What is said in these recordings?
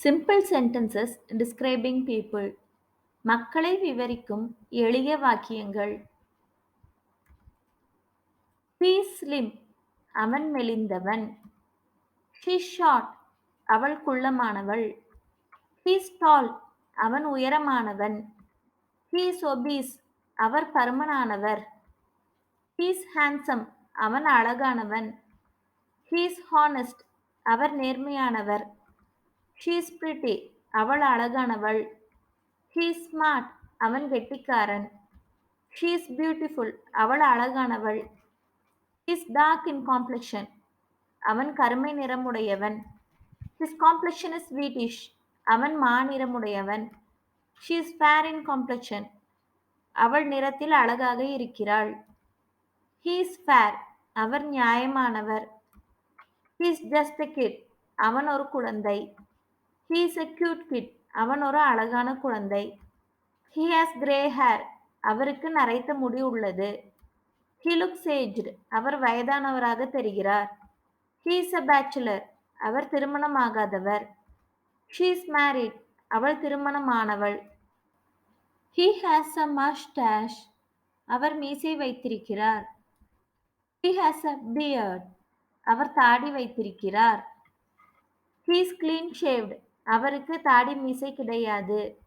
Simple sentences describing people. மக்களை விவரிக்கும் எளிய வாக்கியங்கள். He is slim. அவன் மெலிந்தவன். She is short. அவள் குள்ளமானவள். He is tall. அவன் உயரமானவன். He is obese. Our பருமனானவர். He is handsome. அவன் அழகானவன். He is honest. அவர் நேர்மையானவர். She is pretty. அவள் அழகானவள். He is smart. அவன் கெட்டிக்காரன். She is beautiful. அவள் அழகானவள். He is dark in complexion. அவன் கருமை நிறமுடையவன். His complexion is sweetish. அவன் மாநிறமுடையவன். She is fair in complexion. அவள் நிறத்தில் அழகாக இருக்கிறாள். He is fair. Our நியாயமானவர். He is just a kid. அவன் ஒரு குழந்தை. He is a cute kid. அவன் ஒரு அழகான குழந்தை. He has grey hair. அவருக்கு நரைத்த முடி உள்ளது. He looks aged. Our வயதானவராக தெரிகிறார். He is a bachelor. Our திருமணமாகாதவர். She is married. அவள் திருமணமானவள். He has a mustache. அவர் மீசை வைத்திருக்கிறார். He has a beard. அவர் தாடி வைத்திருக்கிறார். He is clean shaved. அவருக்கு தாடி மீசை கிடையாது.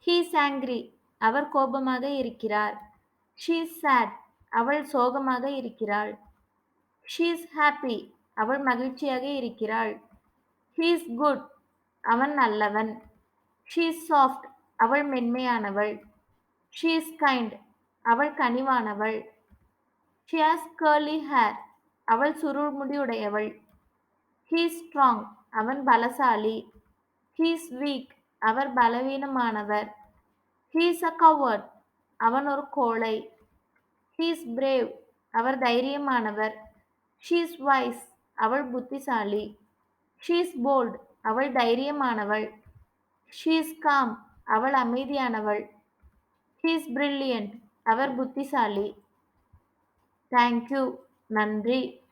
He is angry. அவர் கோபமாக இருக்கிறார். She is sad. அவள் சோகமாக இருக்கிறாள். She is happy. அவள் மகிழ்ச்சியாக இருக்கிறாள். He is good. அவன் நல்லவன். She is soft. அவள் மென்மையானவள். She is kind. அவள் கனிவானவள். She has curly hair. அவள் சுருள் முடியுடையவள். He is strong. அவன் பலசாலி. He is weak. Our பலவீனமானவர். He is a coward. அவன் ஒரு கோழை. He is brave. Our தைரியமானவர். She is wise. அவள் புத்திசாலி. She is bold. அவள் தைரியமானவள். She is calm. அவள் அமைதியானவள். He is brilliant. அவர் புத்திசாலி. Thank you. நன்றி.